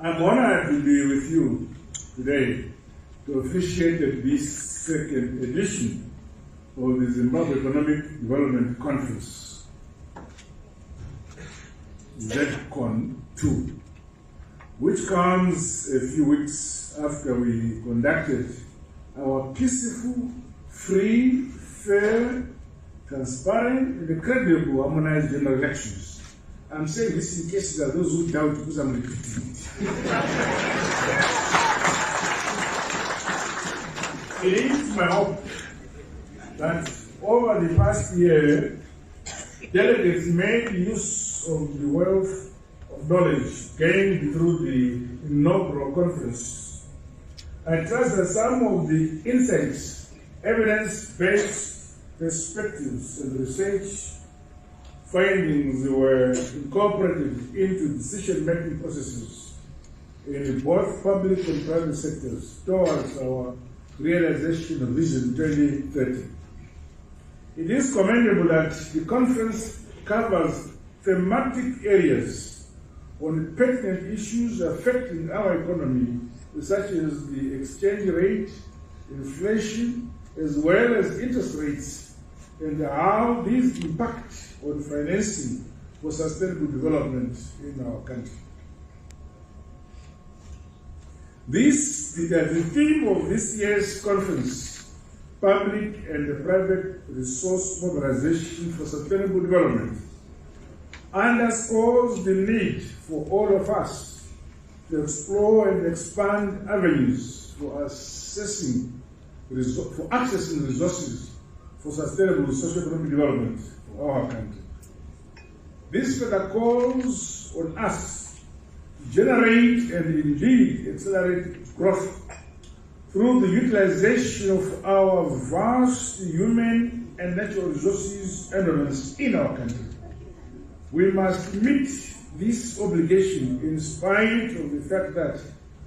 I'm honored to be with you today to officiate this second edition of the Zimbabwe Economic Development Conference, ZCON 2, which comes a few weeks after we conducted our peaceful, free, fair, transparent, and credible harmonized general elections. I'm saying this in case there are those who doubt because I'm repeating it. It is my hope that over the past year, delegates made use of the wealth of knowledge gained through the inaugural conference. I trust that some of the insights, evidence-based perspectives, and research findings were incorporated into decision-making processes in both public and private sectors towards our realization of Vision 2030. It is commendable that the conference covers thematic areas on pertinent issues affecting our economy, such as the exchange rate, inflation, as well as interest rates, and how these impact on financing for sustainable development in our country. The theme of this year's conference, Public and Private Resource Mobilization for Sustainable Development, underscores the need for all of us to explore and expand avenues for accessing resources for sustainable socio-economic development for our country. This further calls on us to generate and indeed accelerate growth through the utilization of our vast human and natural resources endowments in our country. We must meet this obligation in spite of the fact that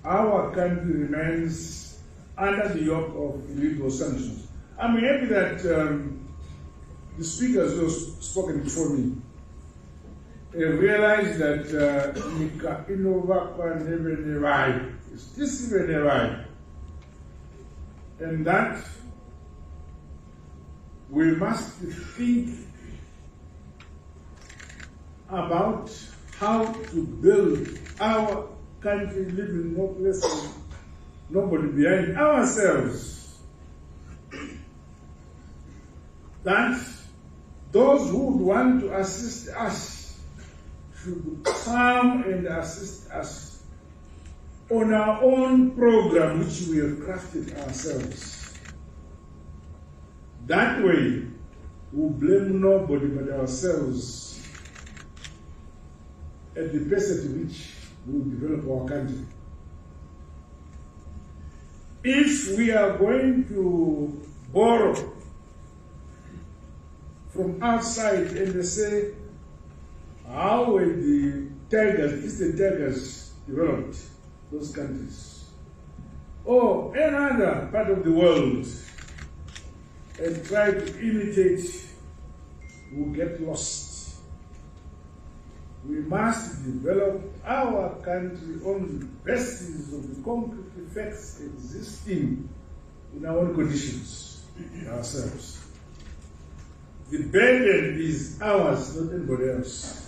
our country remains under the yoke of illegal sanctions. I'm happy that the speakers who have spoken before me realized that Nika Inovakwa never never is this even never, and that we must think about how to build our country, living no place, nobody behind ourselves. That those who would want to assist us should come and assist us on our own program which we have crafted ourselves. That way, we'll blame nobody but ourselves at the pace at which we will develop our country. If we are going to borrow from outside and they say, how were the Eastern Tigers developed, those countries? Or another part of the world, and try to imitate, will get lost. We must develop our country on the basis of the concrete effects existing in our own conditions, ourselves. The burden is ours, not anybody else.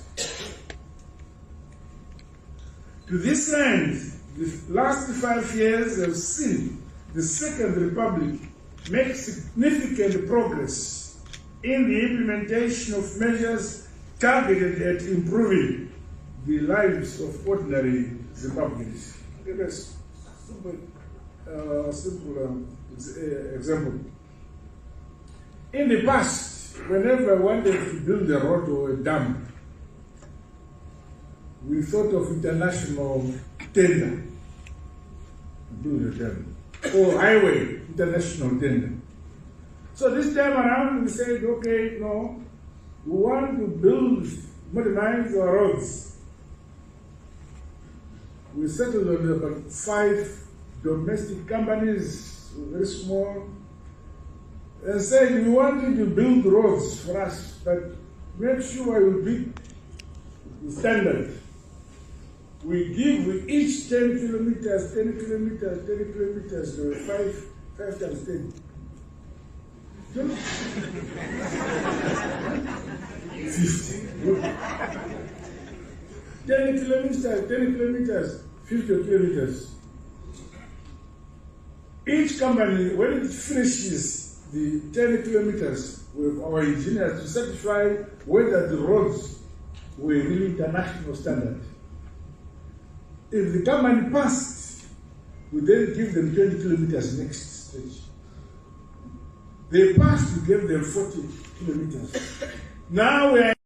To this end, the last 5 years have seen the Second Republic make significant progress in the implementation of measures targeted at improving the lives of ordinary Zimbabweans. Give us a simple example. In the past, whenever I wanted to build a road or a dam, we thought of international tender to build a dam, or highway, international tender. So this time around we said, okay, no, we want to build, modernize our roads. We settled on about 5 domestic companies, very small, and said, we want you to build roads for us, but make sure it will be standard. We give with each 10 kilometers, 10 kilometers, 10 kilometers, there were 5 times 10. 50. 10 kilometers, 50 kilometers. Each company, when it finishes the 10 kilometers with our engineers to certify whether the roads were really international standard. If the company passed, we then give them 20 kilometers next stage. They passed, we gave them 40 kilometers. Now we are